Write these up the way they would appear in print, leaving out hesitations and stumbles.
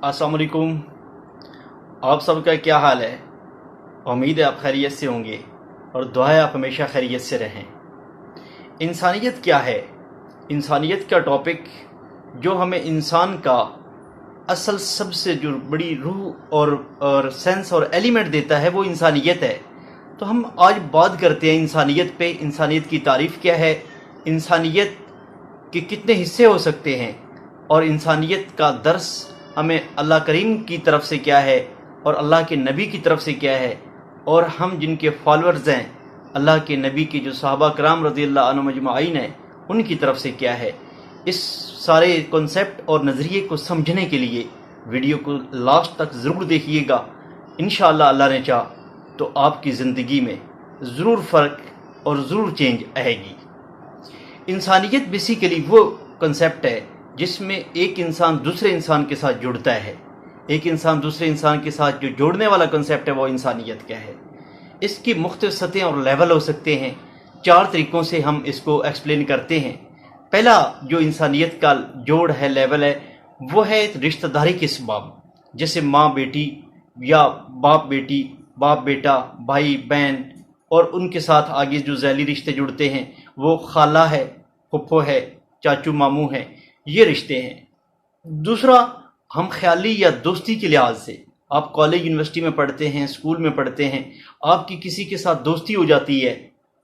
अस्सलाम वालेकुम। आप सबका क्या हाल है? उम्मीद है आप खैरियत से होंगे और दुआ है आप हमेशा खैरियत से रहें। इंसानियत क्या है? इंसानियत का टॉपिक जो हमें इंसान का असल सबसे जो बड़ी रूह और सेंस और एलिमेंट देता है वो इंसानियत है। तो हम आज बात करते हैं इंसानियत पे। इंसानियत की तारीफ़ क्या है, इंसानियत के कितने हिस्से हो सकते हैं और इंसानियत का दर्स हमें अल्लाह करीम की तरफ से क्या है और अल्लाह के नबी की तरफ से क्या है, और हम जिनके फॉलोअर्स हैं अल्लाह के नबी के जो सहाबा कराम रज़ियल्लाहु अन्हुम अजमाइन हैं उनकी तरफ से क्या है। इस सारे कॉन्सेप्ट और नज़रिए को समझने के लिए वीडियो को लास्ट तक ज़रूर देखिएगा। इंशाअल्लाह अल्लाह ने चाहा तो आपकी ज़िंदगी में ज़रूर फ़र्क और ज़रूर चेंज आएगी। इंसानियत बेसिकली वो कॉन्सेप्ट है जिसमें एक इंसान दूसरे इंसान के साथ जुड़ता है। एक इंसान दूसरे इंसान के साथ जो जोड़ने वाला कॉन्सेप्ट है वो इंसानियत क्या है। इसकी मुख्तलिफ सतहें और लेवल हो सकते हैं। 4 तरीक़ों से हम इसको एक्सप्लेन करते हैं। पहला जो इंसानियत का जोड़ है, लेवल है, वो है रिश्तेदारी के सबब, जैसे माँ बेटी या बाप बेटी, बाप बेटा, भाई बहन, और उनके साथ आगे जो ज़ैली रिश्ते जुड़ते हैं वो खाला है, फुफ्फो है, चाचू मामू हैं, ये रिश्ते हैं। दूसरा, हम ख्याली या दोस्ती के लिहाज से, आप कॉलेज यूनिवर्सिटी में पढ़ते हैं, स्कूल में पढ़ते हैं, आपकी किसी के साथ दोस्ती हो जाती है,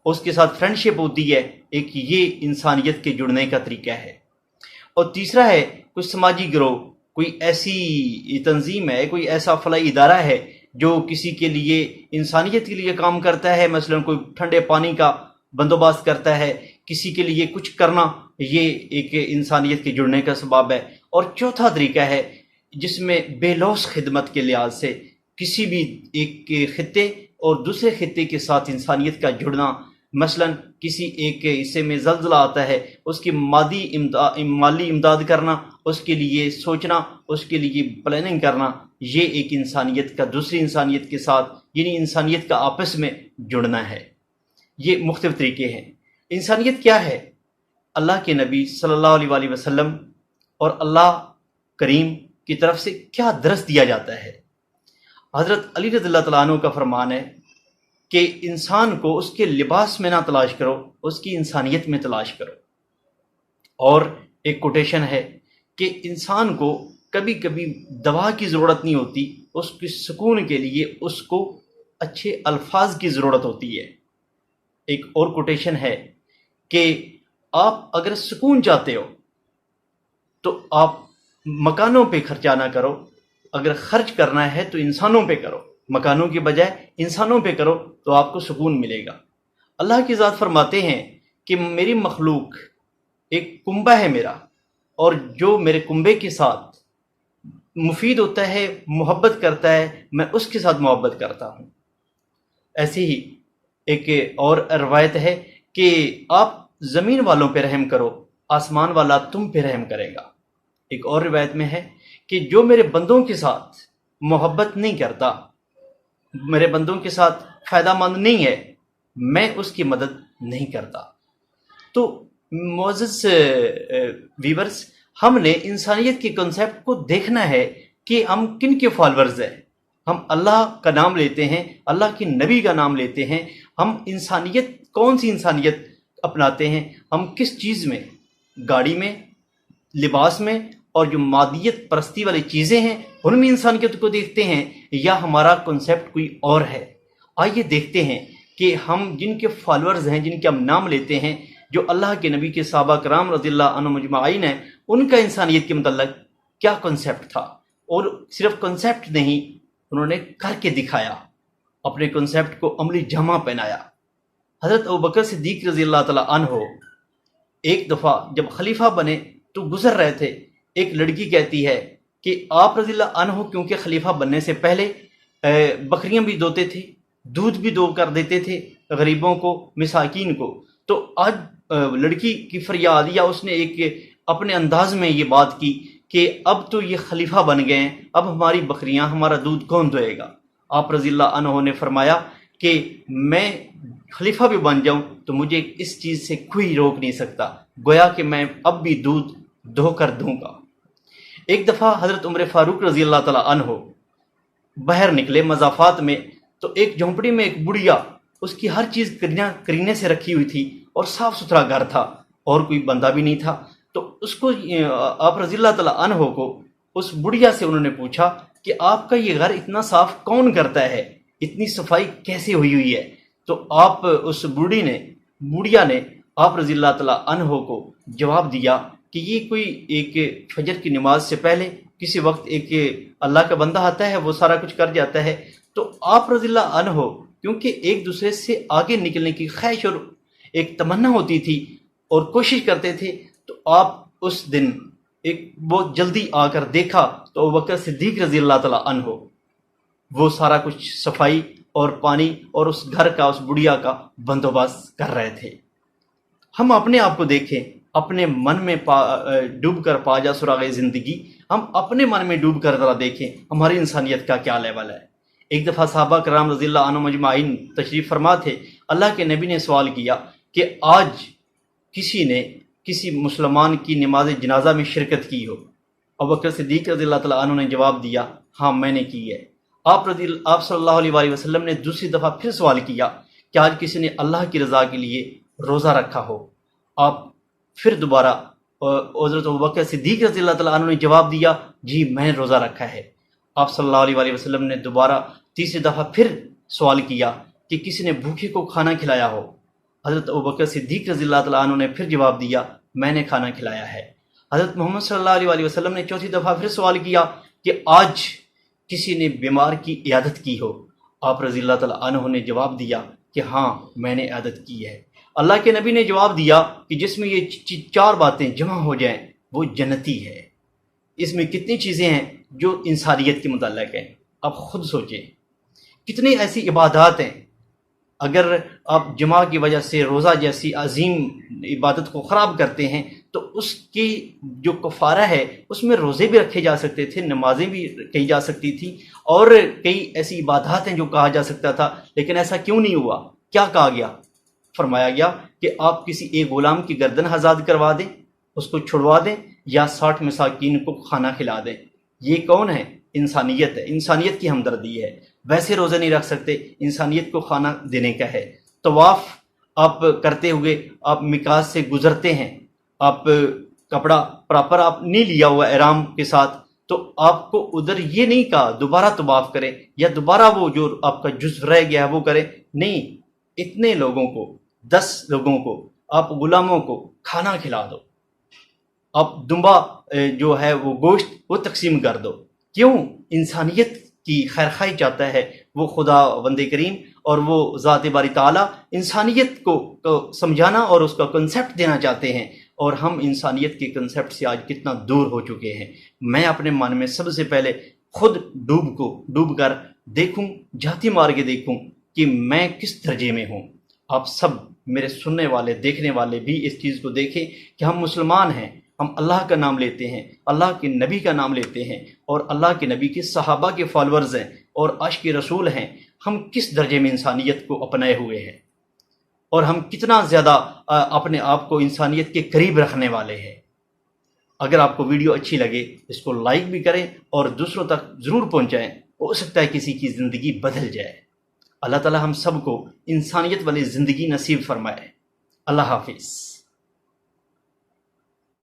उसके साथ फ्रेंडशिप होती है, एक ये इंसानियत के जुड़ने का तरीका है। और तीसरा है कुछ समाजी गिरोह, कोई ऐसी तंजीम है, कोई ऐसा फलाई इदारा है जो किसी के लिए इंसानियत के लिए काम करता है। मसलन कोई ठंडे पानी का बंदोबस्त करता है, किसी के लिए कुछ करना, ये एक इंसानियत के जुड़ने का सबब है। और चौथा तरीका है जिसमें बेलौस खिदमत के लिहाज से किसी भी एक खित्ते और दूसरे खित्ते के साथ इंसानियत का जुड़ना। मसलन किसी एक हिस्से में ज़ल्ज़ला आता है, उसकी माली इमदाद करना, उसके लिए सोचना, उसके लिए प्लानिंग करना, ये एक इंसानियत का दूसरी इंसानियत के साथ, यानी इंसानियत का आपस में जुड़ना है। ये मुख्तलिफ तरीके हैं। इंसानियत क्या है? अल्लाह के नबी सल्लल्लाहु अलैहि वसल्लम और अल्लाह करीम की तरफ से क्या दरस दिया जाता है। हज़रत अली रज़ियल्लाहु तआला अन्हु का फरमान है कि इंसान को उसके लिबास में ना तलाश करो, उसकी इंसानियत में तलाश करो। और एक कोटेशन है कि इंसान को कभी कभी दवा की ज़रूरत नहीं होती, उसके सुकून के लिए उसको अच्छे अल्फाज की ज़रूरत होती है। एक और कोटेशन है कि आप अगर सुकून चाहते हो तो आप मकानों पे खर्चा ना करो, अगर खर्च करना है तो इंसानों पे करो, मकानों की बजाय इंसानों पे करो तो आपको सुकून मिलेगा। अल्लाह की ज़ात फरमाते हैं कि मेरी मखलूक एक कुंबा है मेरा, और जो मेरे कुंबे के साथ मुफीद होता है, मोहब्बत करता है, मैं उसके साथ मोहब्बत करता हूँ। ऐसे ही एक और रवायत है कि आप ज़मीन वालों पे रहम करो, आसमान वाला तुम पे रहम करेगा। एक और रिवायत में है कि जो मेरे बंदों के साथ मोहब्बत नहीं करता, मेरे बंदों के साथ फ़ायदामंद नहीं है, मैं उसकी मदद नहीं करता। तो मोअज़्ज़ज़ व्यूअर्स, हमने इंसानियत के कॉन्सेप्ट को देखना है कि हम किन के फॉलोअर्स हैं। हम अल्लाह का नाम लेते हैं, अल्लाह के नबी का नाम लेते हैं, हम इंसानियत, कौन सी इंसानियत अपनाते हैं, हम किस चीज़ में, गाड़ी में, लिबास में, और जो मादियत परस्ती वाली चीज़ें हैं उनमें इंसानियत को देखते हैं, या हमारा कॉन्सेप्ट कोई और है। आइए देखते हैं कि हम जिनके फॉलोअर्स हैं, जिनके हम नाम लेते हैं, जो अल्लाह के नबी के सहाबा कराम रज़ियल्लाहु अन्हुम अजमाइन हैं, उनका इंसानियत के मतलब क्या कॉन्सेप्ट था। और सिर्फ कॉन्सेप्ट नहीं, उन्होंने करके दिखाया, अपने कॉन्सेप्ट को अमली जमा पहनाया। हज़रत अबू बकर सिद्दीक़ रज़ियल्लाहु तआला अन्हु एक दफ़ा जब खलीफा बने तो गुजर रहे थे, एक लड़की कहती है कि आप रज़ियल्लाहु अन्हु क्योंकि खलीफा बनने से पहले बकरियां भी दोते थे, दूध भी दो कर देते थे गरीबों को, मिसाकीन को। तो आज लड़की की फरियाद, या उसने एक अपने अंदाज में ये बात की कि अब तो ये खलीफा बन गए हैं, अब हमारी बकरियां, हमारा दूध कौन दोएगा। आप रज़ियल्लाहु अन्हु ने फरमाया कि मैं खलीफा भी बन जाऊं तो मुझे इस चीज़ से कोई रोक नहीं सकता, गोया कि मैं अब भी दूध धो कर दूंगा। ایک دفعہ حضرت عمر فاروق رضی اللہ تعالیٰ عنہ باہر نکلے مضافات میں، تو ایک جھونپڑی میں ایک بڑھیا، اس کی ہر چیز کرینے سے رکھی ہوئی تھی اور صاف ستھرا گھر تھا اور کوئی بندہ بھی نہیں تھا. تو اس کو آپ رضی اللہ تعالیٰ عنہ کو اس بڑھیا سے انہوں نے پوچھا کہ آپ کا یہ گھر اتنا صاف کون کرتا ہے، اتنی صفائی کیسے ہوئی ہے؟ تو آپ اس بڑھیا نے آپ رضی اللہ تعالیٰ عنہ کو جواب دیا کہ یہ کوئی ایک فجر کی نماز سے پہلے کسی وقت ایک اللہ کا بندہ آتا ہے، وہ سارا کچھ کر جاتا ہے. تو آپ رضی اللہ عنہ کیونکہ ایک دوسرے سے آگے نکلنے کی خواہش اور ایک تمنا ہوتی تھی اور کوشش کرتے تھے، تو آپ اس دن ایک بہت جلدی آ کر دیکھا تو ابوبکر صدیق رضی اللہ تعالیٰ عنہ وہ سارا کچھ صفائی اور پانی اور اس گھر کا، اس بڑھیا کا بندوبست کر رہے تھے. ہم اپنے آپ کو دیکھیں، اپنے من میں ڈوب کر پا جا سراغ زندگی. ہم اپنے من میں ڈوب کر ذرا دیکھیں ہماری انسانیت کا کیا لیول ہے. ایک دفعہ صحابہ کرام رضی اللہ عنہم اجمعین تشریف فرما تھے. اللہ کے نبی نے سوال کیا کہ آج کسی نے کسی مسلمان کی نماز جنازہ میں شرکت کی ہو؟ ابوبکر صدیق رضی اللہ تعالیٰ عنہ نے جواب دیا، ہاں میں نے کی ہے. آپ صلی اللہ علیہ وآلہ وسلم نے دوسری دفعہ پھر سوال کیا کہ آج کسی نے اللہ کی رضا کے لیے روزہ رکھا ہو؟ آپ پھر دوبارہ حضرت ابوبکر صدیق رضی اللہ تعالیٰ عنہ نے جواب دیا، جی میں نے روزہ رکھا ہے. آپ صلی اللہ علیہ وآلہ وسلم نے دوبارہ تیسری دفعہ پھر سوال کیا کہ کسی نے بھوکے کو کھانا کھلایا ہو؟ حضرت ابوبکر صدیق رضی اللہ تعالیٰ عنہ نے پھر جواب دیا، میں نے کھانا کھلایا ہے. حضرت محمد صلی اللہ علیہ وآلہ وسلم نے چوتھی دفعہ پھر سوال کیا کہ آج کسی نے بیمار کی عیادت کی ہو؟ آپ رضی اللہ تعالیٰ عنہ نے جواب دیا کہ ہاں میں نے عیادت کی ہے. اللہ کے نبی نے جواب دیا کہ جس میں یہ چار باتیں جمع ہو جائیں وہ جنتی ہے. اس میں کتنی چیزیں ہیں جو انسانیت کے متعلق ہیں. آپ خود سوچیں کتنی ایسی عبادات ہیں، اگر آپ جمعہ کی وجہ سے روزہ جیسی عظیم عبادت کو خراب کرتے ہیں تو اس کی جو کفارہ ہے اس میں روزے بھی رکھے جا سکتے تھے، نمازیں بھی کہی جا سکتی تھی، اور کئی ایسی عبادات ہیں جو کہا جا سکتا تھا. لیکن ایسا کیوں نہیں ہوا؟ کیا کہا گیا؟ فرمایا گیا کہ آپ کسی ایک غلام کی گردن آزاد کروا دیں، اس کو چھڑوا دیں، یا 60 مساکین کو کھانا کھلا دیں. یہ کون ہے؟ انسانیت ہے، انسانیت کی ہمدردی ہے. ویسے روزے نہیں رکھ سکتے، انسانیت کو کھانا دینے کا ہے. طواف آپ کرتے ہوئے آپ میقات سے گزرتے ہیں، آپ کپڑا پراپر آپ نہیں لیا ہوا احرام کے ساتھ، تو آپ کو ادھر یہ نہیں کہا دوبارہ طواف کریں یا دوبارہ وہ جو آپ کا جزو رہ گیا ہے وہ کریں. نہیں، اتنے لوگوں کو، 10 لوگوں کو، آپ غلاموں کو کھانا کھلا دو. آپ دمبا جو ہے وہ گوشت وہ تقسیم کر دو. کیوں؟ انسانیت کی خیرخواہی چاہتا ہے وہ خدا وند کریم، اور وہ ذات باری تعالیٰ انسانیت کو سمجھانا اور اس کا کنسیپٹ دینا چاہتے ہیں. اور ہم انسانیت کے کنسیپٹ سے آج کتنا دور ہو چکے ہیں. میں اپنے من میں سب سے پہلے خود ڈوب کر دیکھوں، جھانتی مار کے دیکھوں کہ میں کس درجے میں ہوں. آپ سب میرے سننے والے، دیکھنے والے بھی اس چیز کو دیکھیں کہ ہم مسلمان ہیں، ہم اللہ کا نام لیتے ہیں، اللہ کے نبی کا نام لیتے ہیں، اور اللہ کے نبی کے صحابہ کے فالورز ہیں اور عاشق رسول ہیں. ہم کس درجے میں انسانیت کو اپنائے ہوئے ہیں، اور ہم کتنا زیادہ اپنے آپ کو انسانیت کے قریب رکھنے والے ہیں. اگر آپ کو ویڈیو اچھی لگے اس کو لائک بھی کریں اور دوسروں تک ضرور پہنچائیں. ہو سکتا ہے کسی کی زندگی بدل جائے. اللہ تعالی ہم سب کو انسانیت والی زندگی نصیب فرمائے. اللہ حافظ.